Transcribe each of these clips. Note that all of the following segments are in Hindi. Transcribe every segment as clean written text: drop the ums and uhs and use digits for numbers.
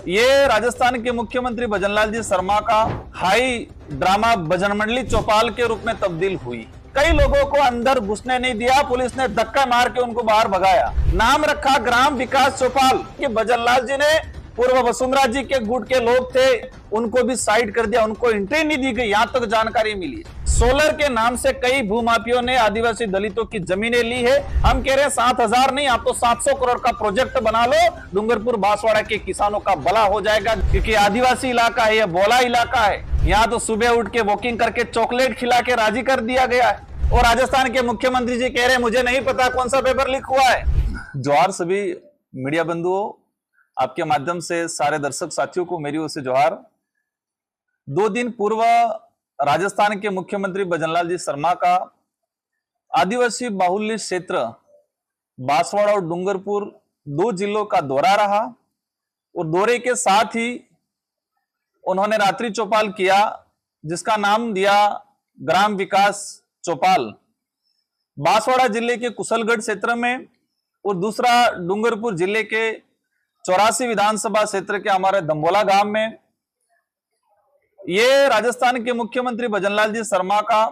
ये राजस्थान के मुख्यमंत्री भजनलाल जी शर्मा का हाई ड्रामा भजन मंडली चौपाल के रूप में तब्दील हुई। कई लोगों को अंदर घुसने नहीं दिया, पुलिस ने धक्का मार के उनको बाहर भगाया। नाम रखा ग्राम विकास चौपाल कि भजनलाल जी ने पूर्व वसुंधरा जी के गुट के लोग थे, उनको भी साइड कर दिया, उनको एंट्री नहीं दी गई। यहां तक जानकारी मिली सोलर के नाम से कई भूमाफियों ने आदिवासी दलितों की जमीनें ली है। हम कह रहे हैं 7,000 नहीं, आप तो 700 करोड़ का प्रोजेक्ट बना लो, डूंगरपुर बांसवाड़ा के किसानों का भला हो जाएगा। क्योंकि आदिवासी इलाका है, यह बोला इलाका है। यहाँ तो सुबह उठ के वॉकिंग करके चॉकलेट खिला के राजी कर दिया गया है। और राजस्थान के मुख्यमंत्री जी कह रहे हैं मुझे नहीं पता कौन सा पेपर लीक हुआ है। जोहार सभी मीडिया बंधुओं, आपके माध्यम से सारे दर्शक साथियों को मेरी ओर से जोहार। 2 दिन पूर्व राजस्थान के मुख्यमंत्री भजनलाल जी शर्मा का आदिवासी बाहुल्य क्षेत्र बांसवाड़ा और डूंगरपुर 2 जिलों का दौरा रहा। और दौरे के साथ ही उन्होंने रात्रि चौपाल किया, जिसका नाम दिया ग्राम विकास चौपाल। बांसवाड़ा जिले के कुशलगढ़ क्षेत्र में और दूसरा डूंगरपुर जिले के 84 विधानसभा क्षेत्र के हमारे दंबोला गांव में। ये राजस्थान के मुख्यमंत्री भजनलाल जी शर्मा का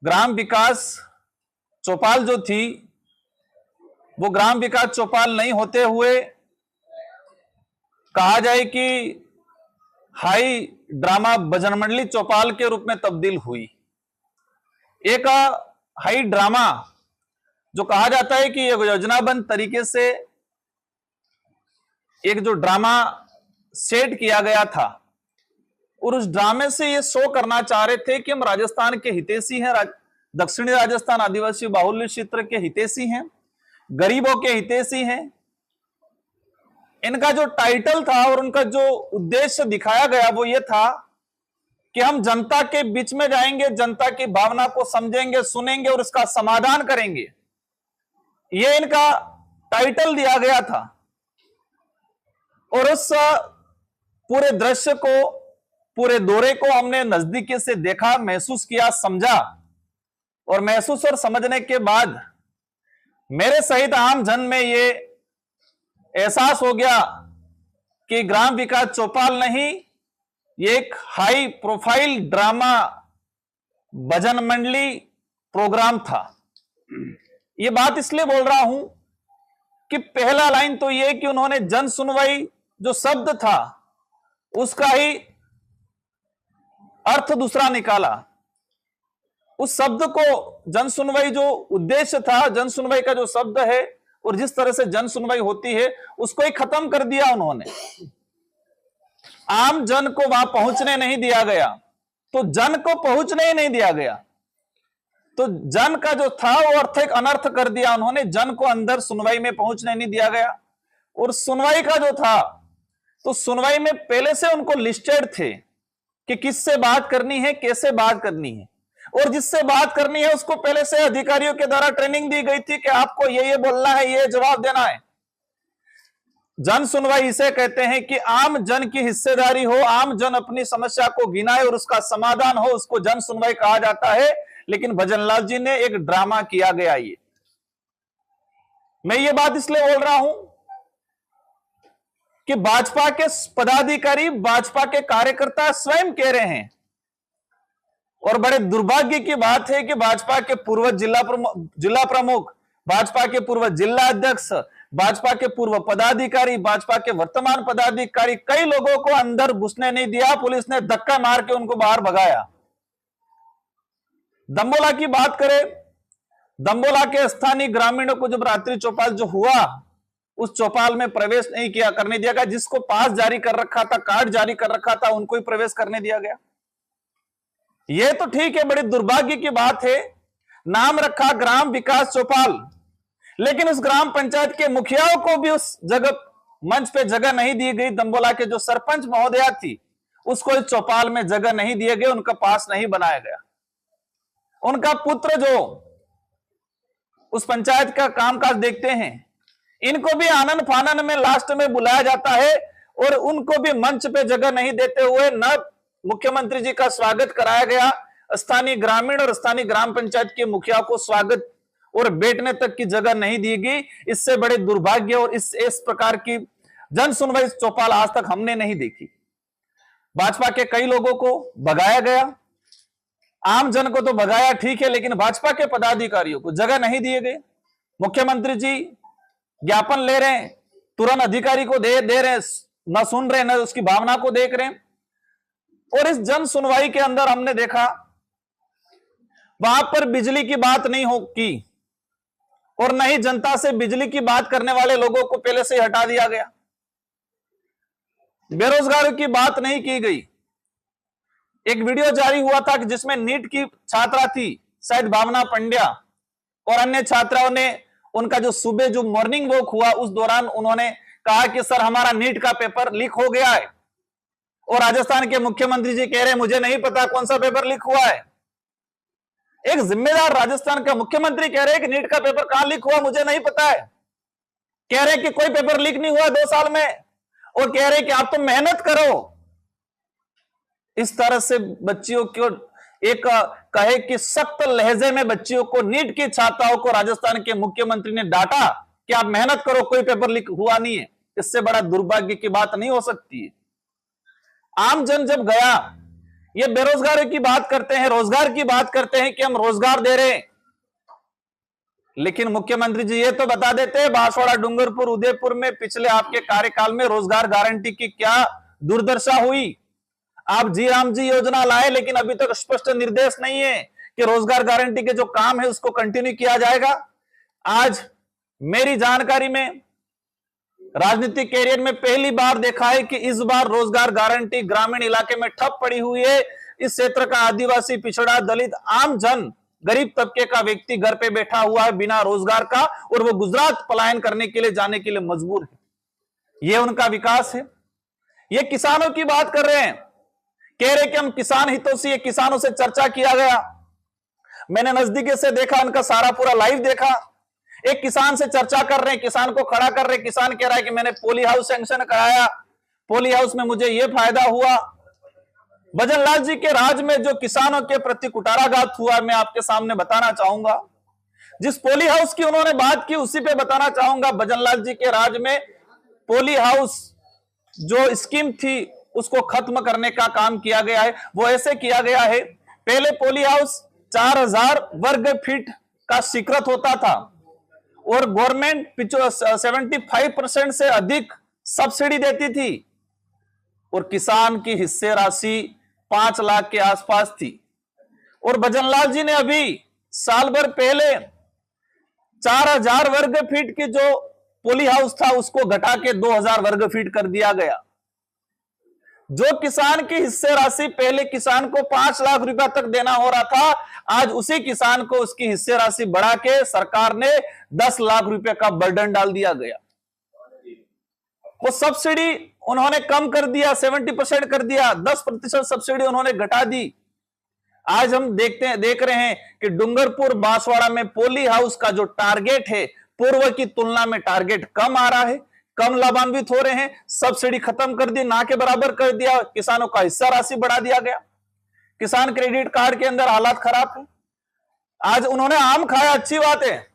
ग्राम विकास चौपाल जो थी वो ग्राम विकास चौपाल नहीं होते हुए कहा जाए कि हाई ड्रामा भजन मंडली चौपाल के रूप में तब्दील हुई। एक हाई ड्रामा जो कहा जाता है कि एक योजनाबद्ध तरीके से एक जो ड्रामा सेट किया गया था और उस ड्रामे से ये शो करना चाह रहे थे कि हम राजस्थान के हितैषी हैं, दक्षिणी राजस्थान आदिवासी बाहुल्य क्षेत्र के हितैषी हैं, गरीबों के हितैषी हैं। इनका जो टाइटल था और उनका जो उद्देश्य दिखाया गया वो ये था कि हम जनता के बीच में जाएंगे, जनता की भावना को समझेंगे, सुनेंगे और उसका समाधान करेंगे। ये इनका टाइटल दिया गया था। और उस पूरे दृश्य को, पूरे दौरे को हमने नजदीकी से देखा, महसूस किया, समझा। और महसूस और समझने के बाद मेरे सहित आम जन में ये एहसास हो गया कि ग्राम विकास चौपाल नहीं, ये एक हाई प्रोफाइल ड्रामा भजन मंडली प्रोग्राम था। ये बात इसलिए बोल रहा हूं कि पहला लाइन तो ये कि उन्होंने जन सुनवाई जो शब्द था उसका ही अर्थ दूसरा निकाला। उस शब्द को, जन सुनवाई जो उद्देश्य था, जन सुनवाई का जो शब्द है और जिस तरह से जन सुनवाई होती है उसको ही खत्म कर दिया उन्होंने। आम जन को वहां पहुंचने नहीं दिया गया, तो जन को पहुंचने ही नहीं दिया गया। तो जन का जो था वो अर्थ एक अनर्थ कर दिया उन्होंने। जन को अंदर सुनवाई में पहुंचने नहीं दिया गया। और सुनवाई का जो था, तो सुनवाई में पहले से उनको लिस्टेड थे कि किससे बात करनी है, कैसे बात करनी है। और जिससे बात करनी है उसको पहले से अधिकारियों के द्वारा ट्रेनिंग दी गई थी कि आपको ये बोलना है, ये जवाब देना है। जन सुनवाई इसे कहते हैं कि आम जन की हिस्सेदारी हो, आम जन अपनी समस्या को गिनाए और उसका समाधान हो, उसको जन सुनवाई कहा जाता है। लेकिन भजनलाल जी ने एक ड्रामा किया गया। ये मैं ये बात इसलिए बोल रहा हूं कि भाजपा के पदाधिकारी, भाजपा के कार्यकर्ता स्वयं कह रहे हैं। और बड़े दुर्भाग्य की बात है कि भाजपा के पूर्व जिला प्रमुख, भाजपा के पूर्व जिला अध्यक्ष, भाजपा के पूर्व पदाधिकारी, भाजपा के वर्तमान पदाधिकारी, कई लोगों को अंदर घुसने नहीं दिया, पुलिस ने धक्का मार के उनको बाहर भगाया। दंबोला की बात करें, दंबोला के स्थानीय ग्रामीणों को जब रात्रि चौपाल जो हुआ, उस चौपाल में प्रवेश नहीं किया, करने दिया गया। जिसको पास जारी कर रखा था, कार्ड जारी कर रखा था, उनको ही प्रवेश करने दिया गया। यह तो ठीक है, बड़ी दुर्भाग्य की बात है। नाम रखा ग्राम विकास चौपाल, लेकिन उस ग्राम पंचायत के मुखियाओं को भी उस जगह, मंच पे जगह नहीं दी गई। दंबोला के जो सरपंच महोदया थी उसको इस चौपाल में जगह नहीं दिए गए, उनका पास नहीं बनाया गया। उनका पुत्र जो उस पंचायत का कामकाज देखते हैं, इनको भी आनन फानन में लास्ट में बुलाया जाता है और उनको भी मंच पे जगह नहीं देते हुए न मुख्यमंत्री जी का स्वागत कराया गया। स्थानीय ग्रामीण और स्थानीय ग्राम पंचायत के मुखिया को स्वागत और बैठने तक की जगह नहीं दी गई। इससे बड़े दुर्भाग्य और इस प्रकार की जन सुनवाई चौपाल आज तक हमने नहीं देखी। भाजपा के कई लोगों को भगाया गया, आम जन को तो भगाया ठीक है, लेकिन भाजपा के पदाधिकारियों को जगह नहीं दिए गए। मुख्यमंत्री जी ज्ञापन ले रहे हैं, तुरंत अधिकारी को दे रहे हैं, न सुन रहे, न उसकी भावना को देख रहे हैं। और इस जन सुनवाई के अंदर हमने देखा वहां पर बिजली की बात नहीं हो की, और न ही जनता से बिजली की बात करने वाले लोगों को पहले से ही हटा दिया गया। बेरोजगारों की बात नहीं की गई। एक वीडियो जारी हुआ था कि जिसमें नीट की छात्रा थी शायद भावना पंड्या, और अन्य छात्राओं ने उनका जो सुबह जो मॉर्निंग वॉक हुआ उस दौरान उन्होंने कहा कि सर हमारा नीट का पेपर लीक हो गया है, और राजस्थान के मुख्यमंत्री जी कह रहे हैं मुझे नहीं पता कौन सा पेपर लीक हुआ है। एक जिम्मेदार राजस्थान का मुख्यमंत्री कह रहे हैं कि नीट का पेपर कहां लीक हुआ मुझे नहीं पता है, कह रहे हैं कि कोई पेपर लीक नहीं हुआ 2 साल में, और कह रहे हैं कि आप तो मेहनत करो। इस तरह से बच्चियों को एक कहे कि सख्त लहजे में बच्चियों को, नीट की छात्राओं को राजस्थान के मुख्यमंत्री ने डांटा कि आप मेहनत करो, कोई पेपर लीक हुआ नहीं है। इससे बड़ा दुर्भाग्य की बात नहीं हो सकती है। आम जन जब गया, ये बेरोजगारी की बात करते हैं, रोजगार की बात करते हैं कि हम रोजगार दे रहे हैं, लेकिन मुख्यमंत्री जी ये तो बता देते हैं बांसवाड़ा, डूंगरपुर, उदयपुर में पिछले आपके कार्यकाल में रोजगार गारंटी की क्या दुर्दशा हुई। आप जी राम जी योजना लाए, लेकिन अभी तक स्पष्ट निर्देश नहीं है कि रोजगार गारंटी के जो काम है उसको कंटिन्यू किया जाएगा। आज मेरी जानकारी में राजनीतिक कैरियर में पहली बार देखा है कि इस बार रोजगार गारंटी ग्रामीण इलाके में ठप पड़ी हुई है। इस क्षेत्र का आदिवासी, पिछड़ा, दलित, आम जन, गरीब तबके का व्यक्ति घर पे बैठा हुआ है बिना रोजगार का, और वो गुजरात पलायन करने के लिए जाने के लिए मजबूर है। ये उनका विकास है। ये किसानों की बात कर रहे हैं, कह रहे कि हम किसान हितों से, किसानों से चर्चा किया गया। मैंने नजदीकी से देखा, उनका सारा पूरा लाइव देखा। एक किसान से चर्चा कर रहे हैं, किसान को खड़ा कर रहे हैं। किसान कह रहा है कि मैंने पोली हाउस सैंक्शन कराया, पोली हाउस में मुझे यह फायदा हुआ। भजनलाल जी के राज में जो किसानों के प्रति कुटाराघात हुआ, मैं आपके सामने बताना चाहूंगा। जिस पोली हाउस की उन्होंने बात की उसी पे बताना चाहूंगा। भजनलाल जी के राज में पोली हाउस जो स्कीम थी उसको खत्म करने का काम किया गया है। वो ऐसे किया गया है, पहले पोली हाउस 4000 वर्ग फीट का स्वीकृत होता था, और गवर्नमेंट 75% से अधिक सब्सिडी देती थी, और किसान की हिस्से राशि 5 लाख के आसपास थी। और भजनलाल जी ने अभी साल भर पहले 4000 वर्ग फीट की जो पोली हाउस था उसको घटा के 2000 वर्ग फीट कर दिया गया। जो किसान की हिस्से राशि पहले किसान को 5 लाख रुपया तक देना हो रहा था, आज उसी किसान को उसकी हिस्से राशि बढ़ा के सरकार ने 10 लाख रुपए का बर्डन डाल दिया गया। वो सब्सिडी उन्होंने कम कर दिया, 70% कर दिया, 10% सब्सिडी उन्होंने घटा दी। आज हम देख रहे हैं कि डूंगरपुर, बांसवाड़ा में पोली हाउस का जो टारगेट है पूर्व की तुलना में टारगेट कम आ रहा है, कम लाभान्वित हो रहे हैं। सब्सिडी खत्म कर दी, ना के बराबर कर दिया, किसानों का हिस्सा राशि बढ़ा दिया गया। किसान क्रेडिट कार्ड के अंदर हालात खराब है। आज उन्होंने आम खाया, अच्छी बात है,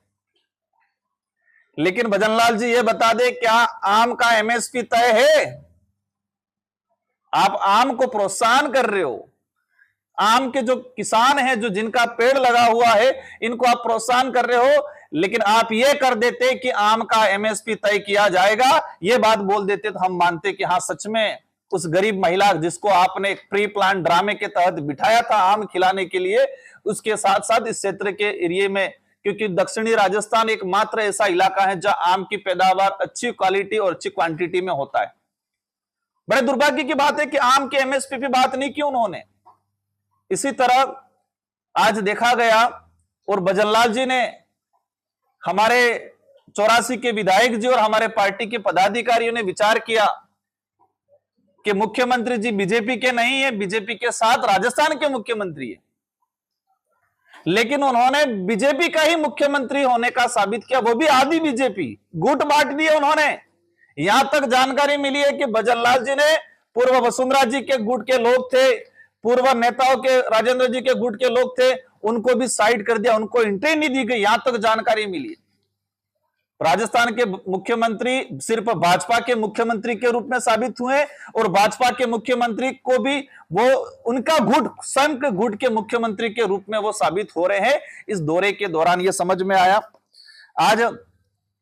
लेकिन भजनलाल जी ये बता दे क्या आम का एमएसपी तय है? आप आम को प्रोत्साहन कर रहे हो। आम के जो किसान हैं, जो जिनका पेड़ लगा हुआ है, इनको आप प्रोत्साहन कर रहे हो, लेकिन आप ये कर देते कि आम का एमएसपी तय किया जाएगा, ये बात बोल देते तो हम मानते कि हाँ सच में उस गरीब महिला जिसको आपने एक प्री प्लान ड्रामे के तहत बिठाया था आम खिलाने के लिए, उसके साथ साथ इस क्षेत्र के एरिया में, क्योंकि दक्षिणी राजस्थान एकमात्र ऐसा इलाका है जहां आम की पैदावार अच्छी क्वालिटी और अच्छी क्वांटिटी में होता है। बड़े दुर्भाग्य की बात है कि आम के एमएसपी पे बात नहीं की उन्होंने। इसी तरह आज देखा गया, और भजनलाल जी ने, हमारे 84 के विधायक जी और हमारे पार्टी के पदाधिकारियों ने विचार किया कि मुख्यमंत्री जी बीजेपी के नहीं है, बीजेपी के साथ राजस्थान के मुख्यमंत्री है, लेकिन उन्होंने बीजेपी का ही मुख्यमंत्री होने का साबित किया, वो भी आधी बीजेपी, गुट बांट दिए उन्होंने। यहां तक जानकारी मिली है कि भजनलाल जी ने पूर्व वसुंधरा जी के गुट के लोग थे, पूर्व नेताओं के, राजेंद्र जी के गुट के लोग थे, उनको भी साइड कर दिया, उनको एंट्री नहीं दी गई, यहां तक जानकारी मिली है। राजस्थान के मुख्यमंत्री सिर्फ भाजपा के मुख्यमंत्री के रूप में साबित हुए और भाजपा के मुख्यमंत्री को भी वो उनका गुट स्वयं के गुट के मुख्यमंत्री के रूप में वो साबित हो रहे हैं। इस दौरे के दौरान ये समझ में आया। आज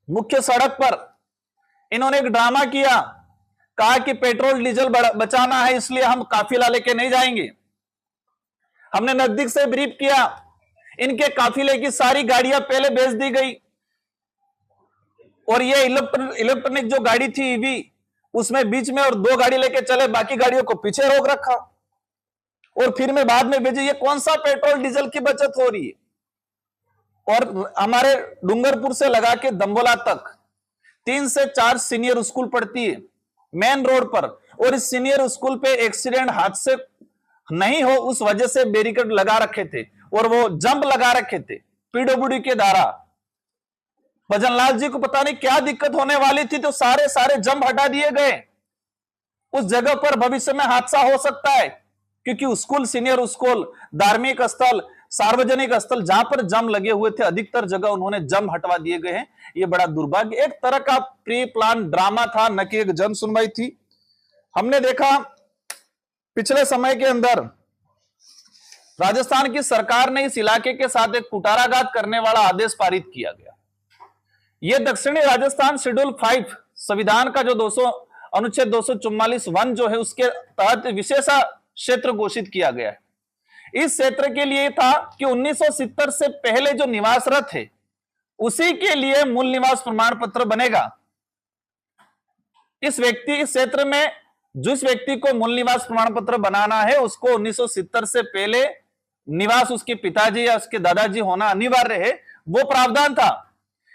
मुख्य सड़क पर इन्होंने एक ड्रामा किया, कहा कि पेट्रोल डीजल बचाना है इसलिए हम काफिला लेके नहीं जाएंगे। हमने नजदीक से ब्रीफ किया, इनके काफिले की सारी गाड़ियां पहले बेच दी गई और ये इलेक्ट्रॉनिक जो गाड़ी थी ईवी, उसमें बीच में और 2 गाड़ी लेके चले, बाकी गाड़ियों को पीछे रोक रखा और फिर में बाद में भेजे। ये कौन सा पेट्रोल डीजल की बचत हो रही है? और हमारे डूंगरपुर से लगा के दंबोला तक 3 से 4 सीनियर स्कूल पढ़ती है मेन रोड पर, और इस सीनियर स्कूल पे एक्सीडेंट हादसे नहीं हो उस वजह से बैरिकेड लगा रखे थे और वो जंप लगा रखे थे पीडब्ल्यूडी के द्वारा। भजनलाल जी को पता नहीं क्या दिक्कत होने वाली थी, तो सारे जंप हटा दिए गए। उस जगह पर भविष्य में हादसा हो सकता है, क्योंकि स्कूल सीनियर स्कूल, धार्मिक स्थल, सार्वजनिक स्थल जहां पर जंप लगे हुए थे, अधिकतर जगह उन्होंने जंप हटवा दिए गए हैं। ये बड़ा दुर्भाग्य, एक तरह का प्री प्लान ड्रामा था, न कि एक जन सुनवाई थी। हमने देखा पिछले समय के अंदर राजस्थान की सरकार ने इस इलाके के साथ एक कुटाराघात करने वाला आदेश पारित किया गया। यह दक्षिणी राजस्थान शेड्यूल 5 संविधान का जो अनुच्छेद 244(1) जो है उसके तहत विशेष क्षेत्र घोषित किया गया है। इस क्षेत्र के लिए था कि 1970 से पहले जो निवासरत है उसी के लिए मूल निवास प्रमाण पत्र बनेगा। इस क्षेत्र में जिस व्यक्ति को मूल निवास प्रमाण पत्र बनाना है उसको 1970 से पहले निवास उसके पिताजी या उसके दादाजी होना अनिवार्य है, वो प्रावधान था।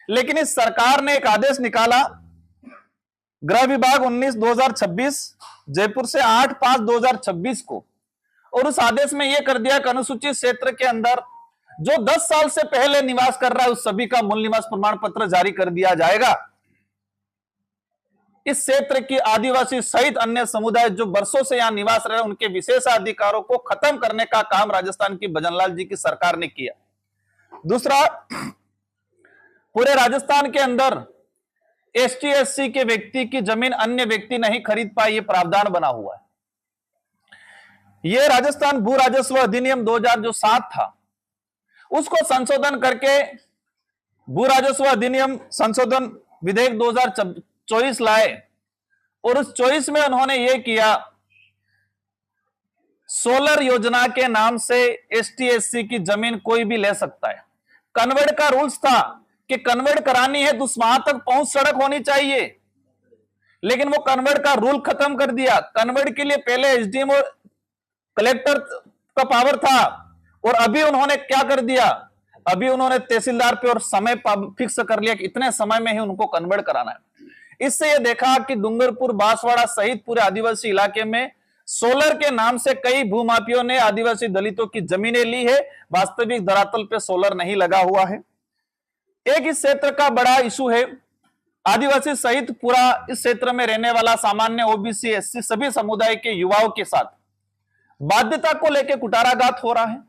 लेकिन इस सरकार ने एक आदेश निकाला, गृह विभाग 19/2026 जयपुर से 8/5/2026 को, और उस आदेश में यह कर दिया कि अनुसूचित क्षेत्र के अंदर जो 10 साल से पहले निवास कर रहा है उस सभी का मूल निवास प्रमाण पत्र जारी कर दिया जाएगा। इस क्षेत्र की आदिवासी सहित अन्य समुदाय जो वर्षों से यहां निवास रहे उनके विशेषाधिकारों को खत्म करने का काम राजस्थान की भजनलाल जी की सरकार ने किया। दूसरा, पूरे राजस्थान के अंदर एसटी एससी के व्यक्ति की जमीन अन्य व्यक्ति नहीं खरीद पाए, यह प्रावधान बना हुआ है। यह राजस्थान भू राजस्व अधिनियम 2007 था, उसको संशोधन करके भू राजस्व अधिनियम संशोधन विधेयक 2024 लाए, और उस 24 में उन्होंने यह किया, सोलर योजना के नाम से एसटी एससी की जमीन कोई भी ले सकता है। कन्वर्ट का रूल्स था कि कन्वर्ट करानी है तो वहां तक पहुंच सड़क होनी चाहिए, लेकिन वो कन्वर्ट का रूल खत्म कर दिया। कन्वर्ट के लिए पहले एसडीएम और कलेक्टर का पावर था, और अभी उन्होंने क्या कर दिया, अभी उन्होंने तहसीलदार पे और समय फिक्स कर लिया कि इतने समय में ही उनको कन्वर्ट कराना है। इससे यह देखा कि डूंगरपुर, बांसवाड़ा सहित पूरे आदिवासी इलाके में सोलर के नाम से कई भूमाफियों ने आदिवासी दलितों की जमीनें ली है, वास्तविक धरातल पे सोलर नहीं लगा हुआ है। एक इस क्षेत्र का बड़ा इशू है, आदिवासी सहित पूरा इस क्षेत्र में रहने वाला सामान्य ओबीसी एससी सभी समुदाय के युवाओं के साथ बाध्यता को लेकर कुटाराघात हो रहा है।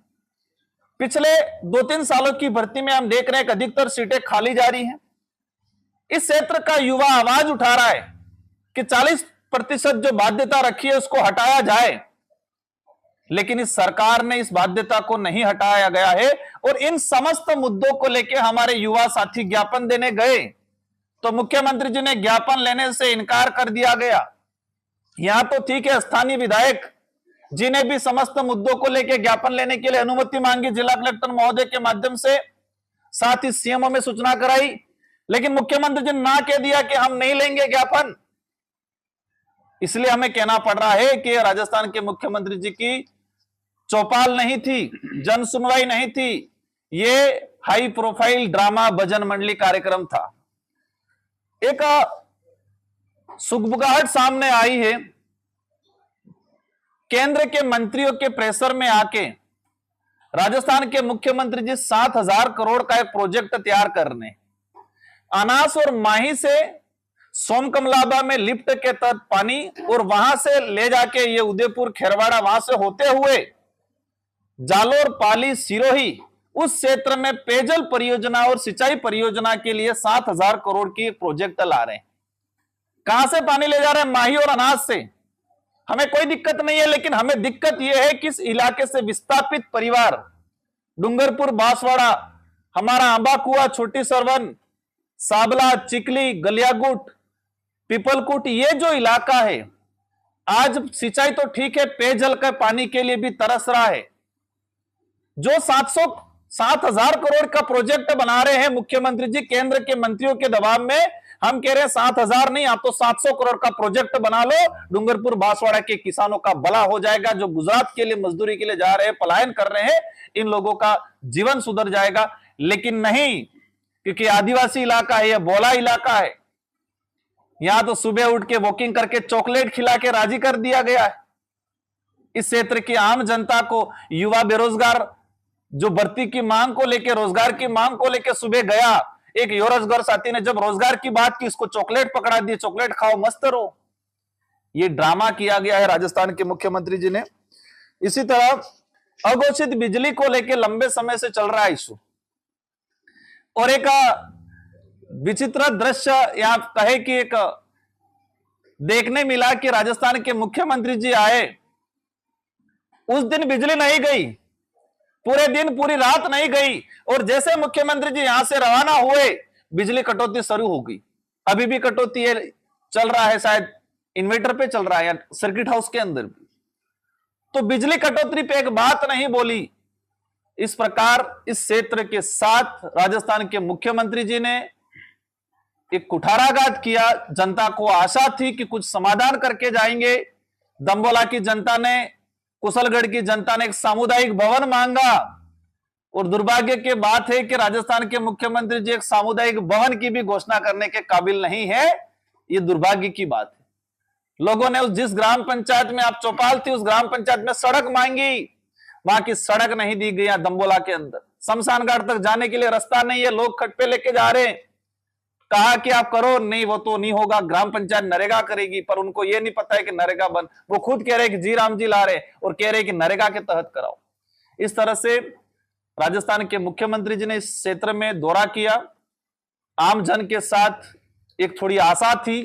पिछले 2-3 सालों की भर्ती में हम देख रहे हैं कि अधिकतर सीटें खाली जा रही हैं। इस क्षेत्र का युवा आवाज उठा रहा है कि 40% जो बाध्यता रखी है उसको हटाया जाए, लेकिन इस सरकार ने इस बाध्यता को नहीं हटाया गया है, और इन समस्त मुद्दों को लेकर हमारे युवा साथी ज्ञापन देने गए तो मुख्यमंत्री जी ने ज्ञापन लेने से इनकार कर दिया गया। यहां तो ठीक है, स्थानीय विधायक जिन्हें भी समस्त मुद्दों को लेकर ज्ञापन लेने के लिए अनुमति मांगी जिला कलेक्टर महोदय के माध्यम से, साथ ही सीएमओ में सूचना कराई, लेकिन मुख्यमंत्री जी ने ना कह दिया कि हम नहीं लेंगे ज्ञापन। इसलिए हमें कहना पड़ रहा है कि राजस्थान के मुख्यमंत्री जी की चौपाल नहीं थी, जन सुनवाई नहीं थी, ये हाई प्रोफाइल ड्रामा भजन मंडली कार्यक्रम था। एक सुगबुगाहट सामने आई है, केंद्र के मंत्रियों के प्रेशर में आके राजस्थान के मुख्यमंत्री जी 7,000 करोड़ का एक प्रोजेक्ट तैयार करने, अनास और माही से सोमकमलाबा में लिफ्ट के तहत पानी, और वहां से ले जाके ये उदयपुर खेरवाड़ा, वहां से होते हुए जालोर, पाली, सिरोही उस क्षेत्र में पेयजल परियोजना और सिंचाई परियोजना के लिए 7,000 करोड़ की एक प्रोजेक्ट ला रहे हैं। कहां से पानी ले जा रहे हैं? माही और अनाज से। हमें कोई दिक्कत नहीं है, लेकिन हमें दिक्कत यह है कि इस इलाके से विस्थापित परिवार, डूंगरपुर, बांसवाड़ा, हमारा आंबा कुआ, छोटी सरवन, साबला, चिकली, गलियागुट, पीपलकुट, ये जो इलाका है आज सिंचाई तो ठीक है, पेयजल का पानी के लिए भी तरस रहा है। जो 7,000 करोड़ का प्रोजेक्ट बना रहे हैं मुख्यमंत्री जी केंद्र के मंत्रियों के दबाव में, हम कह रहे हैं 7,000 नहीं, आप तो 700 करोड़ का प्रोजेक्ट बना लो, डूंगरपुर बांसवाड़ा के किसानों का भला हो जाएगा। जो गुजरात के लिए मजदूरी के लिए जा रहे हैं, पलायन कर रहे हैं, इन लोगों का जीवन सुधर जाएगा। लेकिन नहीं, क्योंकि आदिवासी इलाका है, यह बोला इलाका है, यहां तो सुबह उठ के वॉकिंग करके चॉकलेट खिला के राजी कर दिया गया है। इस क्षेत्र की आम जनता को, युवा बेरोजगार जो भर्ती की मांग को लेकर, रोजगार की मांग को लेकर सुबह गया, एक बेरोजगार साथी ने जब रोजगार की बात की, इसको चॉकलेट पकड़ा दी, चॉकलेट खाओ मस्त रहो। ये ड्रामा किया गया है राजस्थान के मुख्यमंत्री जी ने। इसी तरह अघोषित बिजली को लेकर लंबे समय से चल रहा है इशू, और एक विचित्र दृश्य या कहे कि एक देखने मिला कि राजस्थान के मुख्यमंत्री जी आए, उस दिन बिजली नहीं गई, पूरे दिन पूरी रात नहीं गई, और जैसे मुख्यमंत्री जी यहां से रवाना हुए बिजली कटौती शुरू हो गई। अभी भी कटौती है, चल रहा है, शायद इन्वर्टर पे चल रहा है या सर्किट हाउस के अंदर भी। तो बिजली कटौती पे एक बात नहीं बोली। इस प्रकार इस क्षेत्र के साथ राजस्थान के मुख्यमंत्री जी ने एक कुठाराघात किया। जनता को आशा थी कि कुछ समाधान करके जाएंगे। दंबोला की जनता ने, कुशलगढ़ की जनता ने एक सामुदायिक भवन मांगा, और दुर्भाग्य की बात है कि राजस्थान के मुख्यमंत्री जी एक सामुदायिक भवन की भी घोषणा करने के काबिल नहीं है। ये दुर्भाग्य की बात है। लोगों ने जिस ग्राम पंचायत में आप चौपाल थी, उस ग्राम पंचायत में सड़क मांगी, वहां की सड़क नहीं दी गई। दंबोला के अंदर शमशान घाट तक जाने के लिए रास्ता नहीं है, लोग खट पे लेके जा रहे हैं। कहा कि आप करो, नहीं वो तो नहीं होगा, ग्राम पंचायत नरेगा करेगी, पर उनको ये नहीं पता है कि नरेगा बन, वो खुद कह रहे कि जी राम जी ला रहे और कह रहे कि नरेगा के तहत कराओ। इस तरह से राजस्थान के मुख्यमंत्री जी ने इस क्षेत्र में दौरा किया। आम जन के साथ एक थोड़ी आशा थी,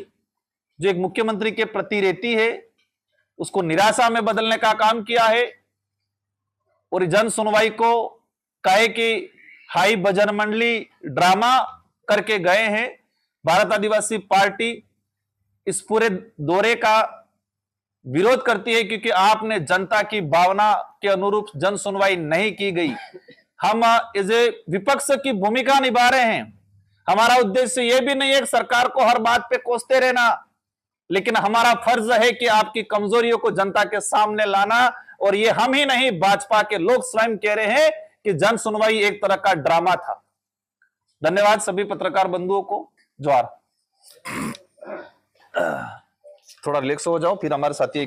जो एक मुख्यमंत्री के प्रति रहती है, उसको निराशा में बदलने का काम किया है। और जन सुनवाई को कहे कि हाई भजन मंडली ड्रामा करके गए हैं। भारत आदिवासी पार्टी इस पूरे दौरे का विरोध करती है, क्योंकि आपने जनता की भावना के अनुरूप जन सुनवाई नहीं की गई। हम एज ए विपक्ष की भूमिका निभा रहे हैं। हमारा उद्देश्य यह भी नहीं है कि सरकार को हर बात पे कोसते रहना, लेकिन हमारा फर्ज है कि आपकी कमजोरियों को जनता के सामने लाना। और ये हम ही नहीं, भाजपा के लोग स्वयं कह रहे हैं कि जन सुनवाई एक तरह का ड्रामा था। धन्यवाद सभी पत्रकार बंधुओं को। जोहार। थोड़ा रिलैक्स हो जाओ, फिर हमारे साथी